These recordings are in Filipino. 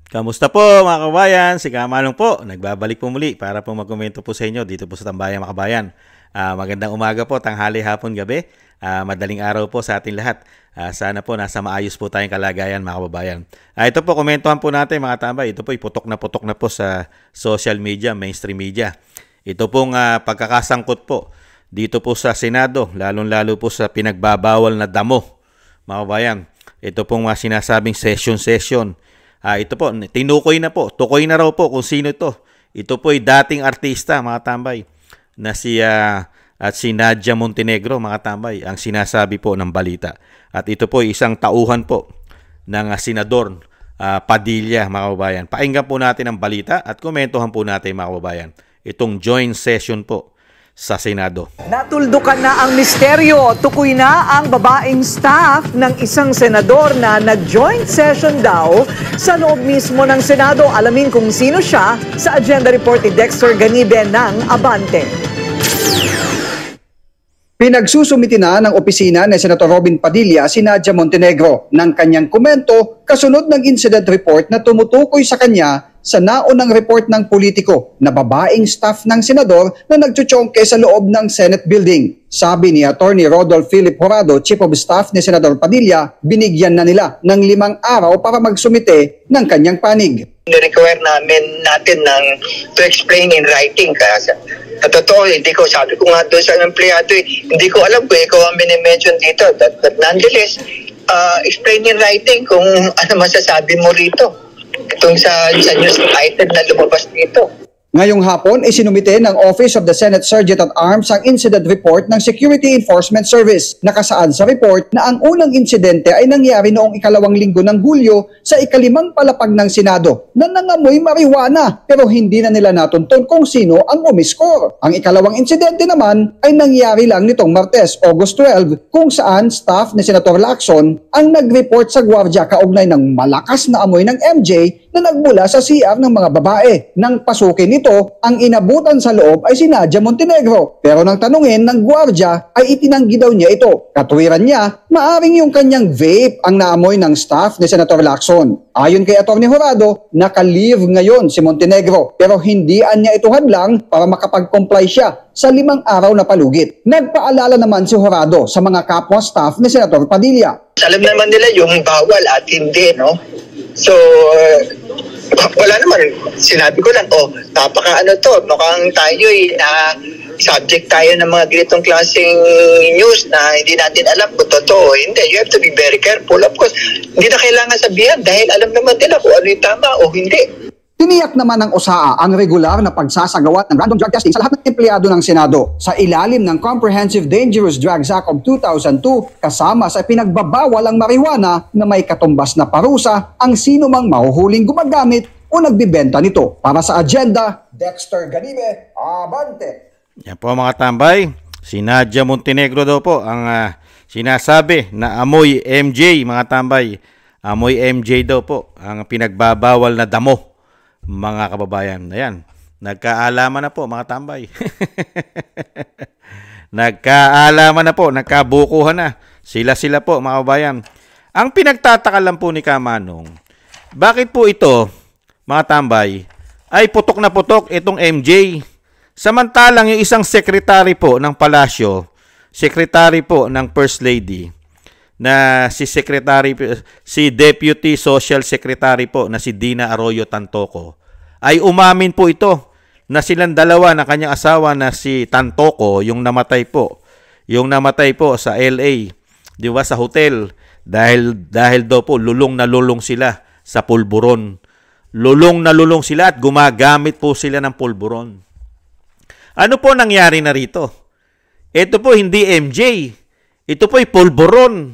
Kamusta po mga kabayan? Si Kamalong po. Nagbabalik po muli para po magkomento po sa inyo dito po sa Tambayang mga kabayan. Magandang umaga po, tanghali, hapon, gabi. Madaling araw po sa ating lahat. Sana po nasa maayos po tayong kalagayan mga kababayan. Ito po, komentuhan po natin mga tambay. Ito po, putok na po sa social media, mainstream media. Ito pong pagkakasangkot po dito po sa Senado, lalong-lalo po sa pinagbabawal na damo mga kababayan. Ito pong sinasabing session. Ito po, tinukoy na po. Tukoy na raw po kung sino ito. Ito po ay dating artista, mga tambay, na si Nadia Montenegro, mga tambay, ang sinasabi po ng balita. At ito po ay isang tauhan po ng Senador Padilla, mga kababayan. Pakinggan po natin ang balita at komentuhan po natin, mga kababayan, itong joint session po sa Senado. Natuldukan na ang misteryo. Tukoy na ang babaeng staff ng isang senador na nag-joint session daw sa loob mismo ng Senado. Alamin kung sino siya sa agenda report ni Dexter Ganibe ng Abante. Pinagsusumiti na ng opisina ni Senator Robin Padilla si Nadia Montenegro ng kanyang komento kasunod ng incident report na tumutukoy sa kanya sa naunang report ng politiko na babaeng staff ng senador na nagtsutsongke sa loob ng Senate building. Sabi ni Attorney Rodolph Philip Horado, Chief of Staff ni Senador Padilla, binigyan na nila ng 5 araw para magsumite ng kanyang panig. Ni-require natin to explain in writing. Kasi sa totoo, hindi ko, sabi ko nga doon sa empleyado, hindi ko alam kung ikaw ang minimension dito. But nonetheless, explain in writing kung ano masasabi mo rito. Itong sa news item na lumabas dito. Ngayong hapon, isinumite ng Office of the Senate Sergeant at Arms ang incident report ng Security Enforcement Service. Nakasaad sa report na ang unang insidente ay nangyari noong 2 linggo ng Hulyo sa 5 palapag ng Senado na nangamoy marijuana pero hindi na nila natuntun kung sino ang umiskor. Ang 2nd insidente naman ay nangyari lang nitong Martes, August 12, kung saan staff ni Senator Lacson ang nag-report sa gwardya kaugnay ng malakas na amoy ng MJ na nagmula sa CR ng mga babae. Nang pasukin nito, ang inabutan sa loob ay si Nadia Montenegro. Pero nang tanungin ng gwardya ay itinanggi daw niya ito. Katuwiran niya, maaring yung kanyang vape ang naamoy ng staff ni Senator Lacson. Ayon kay Atty. Horado, naka-leave ngayon si Montenegro pero hindi niya ito hadlang para makapag-comply siya sa 5 araw na palugit. Nagpaalala naman si Horado sa mga kapwa staff ni Senator Padilla. Alam naman nila yung bawal at hindi, no? So, wala naman. Sinabi ko lang, mukhang tayo subject tayo ng mga ganitong klaseng news na hindi natin alam kung totoo. Hindi, you have to be very careful. Of course, hindi na kailangan sabihan dahil alam naman nila kung ano yung tama o hindi. Tiniyak naman ng OSAA ang regular na pagsasagawa ng random drug testing sa lahat ng empleyado ng Senado sa ilalim ng Comprehensive Dangerous Drugs Act of 2002 kasama sa pinagbabawal ang marijuana na may katumbas na parusa ang sino mang mahuhuling gumagamit o nagbibenta nito. Para sa agenda, Dexter Ganibe, Abante. Yan po mga tambay, si Nadia Montenegro daw po ang sinasabi na amoy MJ, mga tambay. Amoy MJ daw po ang pinagbabawal na damo. Mga kababayan, ayan, nagkaalaman na po mga tambay. Nagkaalaman na po, nagkabukuhan na. Sila po mga kababayan. Ang pinagtataka lang po ni Kamanong, bakit po ito, mga tambay, ay putok na putok itong MJ. Samantalang yung isang secretary po ng palasyo, secretary po ng First Lady, na si Deputy Social Secretary po na si Dina Arroyo Tantoco, ay umamin po ito na silang dalawa na kanyang asawa na si Tantoco, yung namatay po sa LA, di ba, sa hotel, dahil daw po lulong na lulong sila sa pulburon. Lulong na lulong sila at gumagamit po sila ng pulburon. Ano po nangyari na rito? Ito po hindi MJ, ito po ay pulburon.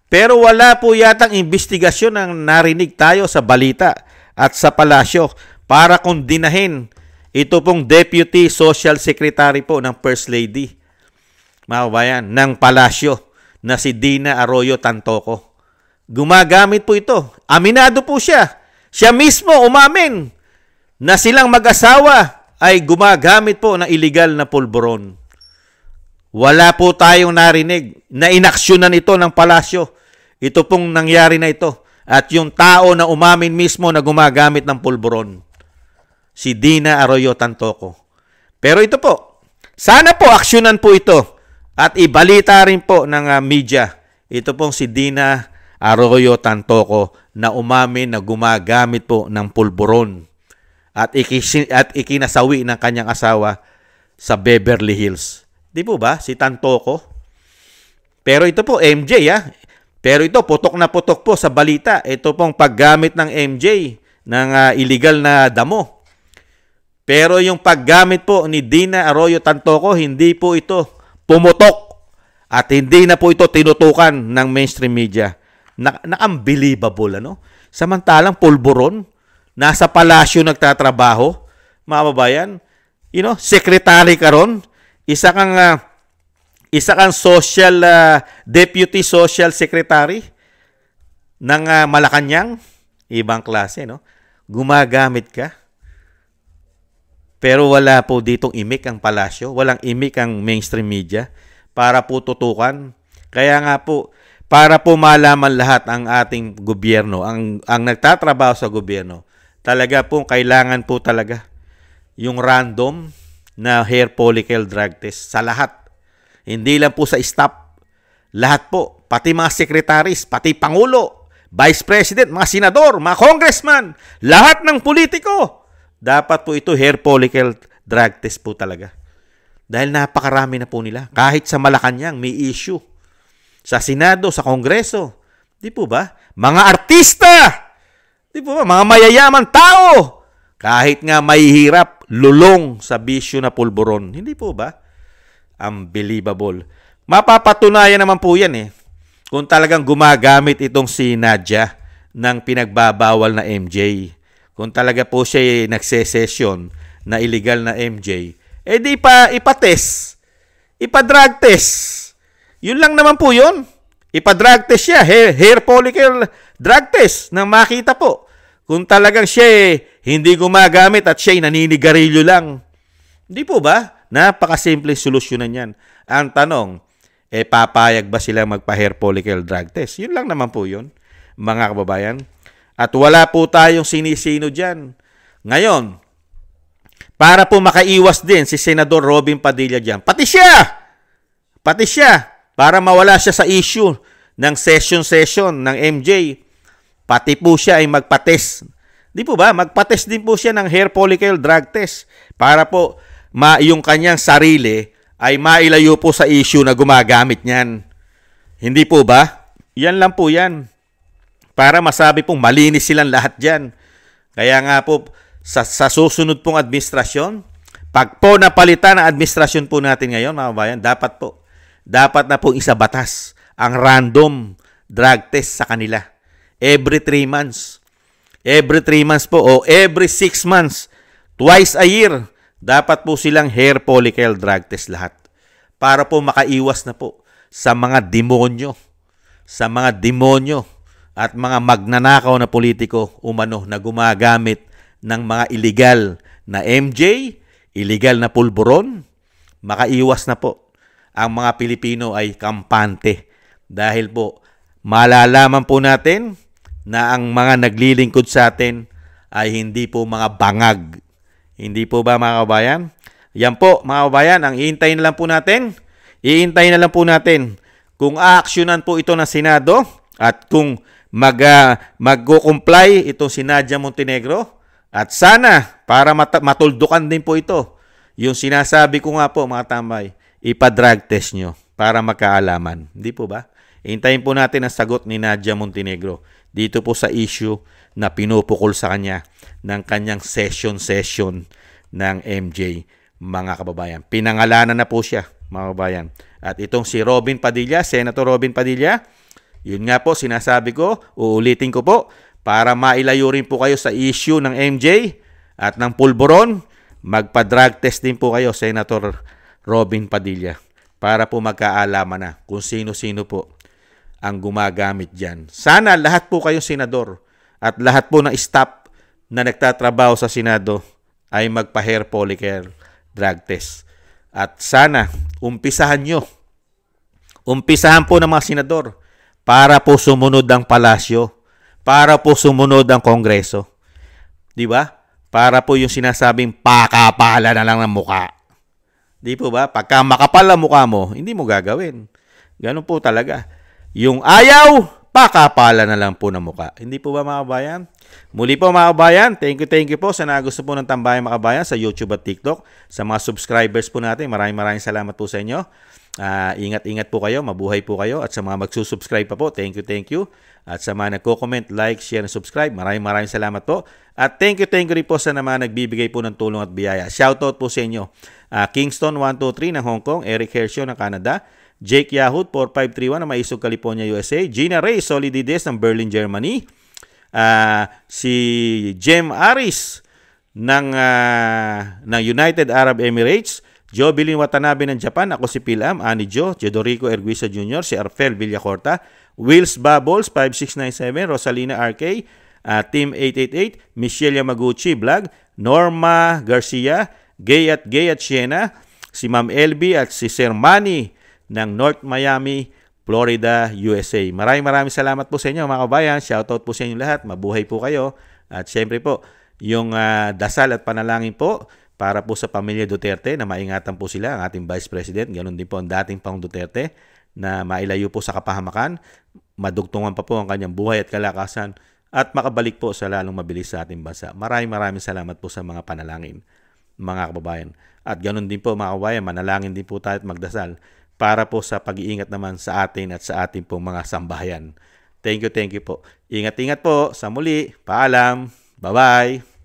Pero wala po yatang investigasyon ang narinig tayo sa balita at sa palasyo para kondinahin ito pong Deputy Social Secretary po ng First Lady, mga kabayan, ng palasyo na si Dina Arroyo Tantoco. Gumagamit po ito. Aminado po siya. Siya mismo umamin na silang mag-asawa ay gumagamit po ng illegal na pulburon. Wala po tayong narinig na inaksyonan ito ng palasyo. Ito pong nangyari na ito. at yung tao na umamin mismo na gumagamit ng pulburon, si Dina Arroyo Tantoco. Pero ito po, sana po aksyonan po ito at ibalita rin po ng media. Ito pong si Dina Arroyo Tantoco na umamin na gumagamit po ng pulburon at ikinasawi ng kanyang asawa sa Beverly Hills. Di po ba? Si Tantoco. Pero ito po, MJ Pero ito, putok na putok po sa balita. Ito pong paggamit ng MJ ng illegal na damo. Pero yung paggamit po ni Dina Arroyo Tantoco, hindi po ito pumutok at hindi na po ito tinutukan ng mainstream media. Na-unbelievable, ano? Samantalang pulburon, nasa palasyo nagtatrabaho, mga babayan, secretary ka ron, isa kang social, deputy social secretary ng Malacanang, ibang klase, no? Gumagamit ka. Pero wala po ditong imik ang palasyo, walang imik ang mainstream media para po tutukan. Kaya nga po, para po malaman lahat ang ating gobyerno, ang nagtatrabaho sa gobyerno, talaga po kailangan po talaga yung random na hair follicle drug test sa lahat. Hindi lang po sa staff. Lahat po, pati mga secretaries, pati Pangulo, Vice President, mga senador, mga congressman, lahat ng politiko. Dapat po ito hair follicle drug test po talaga. Dahil napakarami na po nila. Kahit sa Malacanang may issue. Sa Senado, sa Kongreso. Di po ba? Mga artista! Di po ba? Mga mayayaman tao! Kahit nga mahihirap, lulong sa bisyo na pulburon. Hindi po ba? Unbelievable. Mapapatunayan naman po yan kung talagang gumagamit itong si Nadia ng pinagbabawal na MJ. Kung talaga po siya nagsesesyon na illegal na MJ, di pa ipatest. Ipa-drug test. Yun lang naman po yun. Ipa-drug test siya. Hair follicle drug test nang makita po. Kung talagang siya hindi gumagamit at siya naninigarilyo lang. Hindi po ba? Napakasimple solusyonan yan. Ang tanong, papayag ba sila magpa-hair follicle drug test? Yun lang naman po yun, mga kababayan. At wala po tayong sinisino dyan. Ngayon, para po makaiwas din si Senador Robin Padilla dyan, pati siya, para mawala siya sa issue ng session ng MJ, pati po siya ay magpa-test. Di po ba? Magpa-test din po siya ng hair follicle drug test para po yung kanyang sarili ay mailayo po sa issue na gumagamit niyan. Hindi po ba? Yan lang po yan. Para masabi pong malinis silang lahat dyan. Kaya nga po, sa susunod pong administrasyon, pag po napalitan ang administrasyon po natin ngayon, mga kabayan, dapat na pong isabatas ang random drug test sa kanila. Every 3 months. Every 3 months po o every 6 months. Twice a year. Dapat po silang hair follicle drug test lahat. Para po makaiwas na po sa mga demonyo. At mga magnanakaw na politiko umano na gumagamit ng mga illegal na MJ, illegal na pulburon, makaiwas na po. Ang mga Pilipino ay kampante dahil po malalaman po natin na ang mga naglilingkod sa atin ay hindi po mga bangag. Hindi po ba, mga kabayan? Yan po, mga kabayan, ang iintayin na lang po natin kung aaksyonan po ito ng Senado at kung mag-comply itong si Nadia Montenegro. At sana, para matuldukan din po ito, yung sinasabi ko nga po, mga tambay, ipa-drug test nyo para magkaalaman. Hindi po ba? Hintayin po natin ang sagot ni Nadia Montenegro dito po sa issue na pinupukol sa kanya ng kanyang session ng MJ, mga kababayan. Pinangalanan na po siya, mga kababayan. At itong si Robin Padilla, Senator Robin Padilla, yun nga po, sinasabi ko, uulitin ko po, para mailayo rin po kayo sa issue ng MJ at ng pulburon, magpa-drug test din po kayo, Senator Robin Padilla, para po magkaalaman na kung sino-sino po ang gumagamit dyan. Sana lahat po kayong senador at lahat po ng staff na nagtatrabaho sa Senado ay magpa-hair follicle drug test. At sana, umpisahan po ng mga senador para po sumunod ang palasyo, para po sumunod ang Kongreso. Di ba? Para po yung sinasabing pakapala na lang ng muka. Di po ba? Pagka makapal ang mukha mo, hindi mo gagawin. Ganun po talaga. Yung ayaw, pakapala na lang po ng mukha. Hindi po ba mga kabayan? Muli po mga kabayan, thank you po sa nagusto po ng Tambayan mga kabayan sa YouTube at TikTok. Sa mga subscribers po natin, maraming salamat po sa inyo. Ingat-ingat po kayo, mabuhay po kayo. At sa mga magsusubscribe pa po, thank you. At sa mga nagko-comment, like, share, and subscribe, maraming salamat po. At thank you rin po sa mga nagbibigay po ng tulong at biyaya. Shoutout po sa inyo. Kingston 123 ng Hong Kong, Eric Hershio ng Canada, Jake Yahoo 4531 ng Maisog, California, USA, Gina Ray Solidides ng Berlin, Germany, si Jem Aris ng United Arab Emirates, Joe Bilin Watanabe ng Japan, ako si Pilam, Ani Jo, Jodorico Erguisa Jr., si Arfel Villacorta, Wills Bubbles 5697, Rosalina RK, Team 888, Michelle Yamaguchi Vlog, Norma Garcia, Gay at Siena, si Ma'am LB at si Sir Manny ng North Miami, Florida, USA. Maraming salamat po sa inyo mga kabayan. Shoutout po sa inyo lahat. Mabuhay po kayo. At syempre po, yung dasal at panalangin po para po sa pamilya Duterte na maingatan po sila, ang ating Vice President. Ganon din po ang dating Pangulong Duterte na mailayo po sa kapahamakan, madugtungan pa po ang kanyang buhay at kalakasan at makabalik po sa lalong mabilis sa ating bansa. Maraming salamat po sa mga panalangin, mga kababayan. At ganon din po mga kababayan, manalangin din po tayo at magdasal para po sa pag-iingat naman sa atin at sa ating pong mga sambahayan. Thank you po. Ingat-ingat po. Sa muli. Paalam. Bye-bye.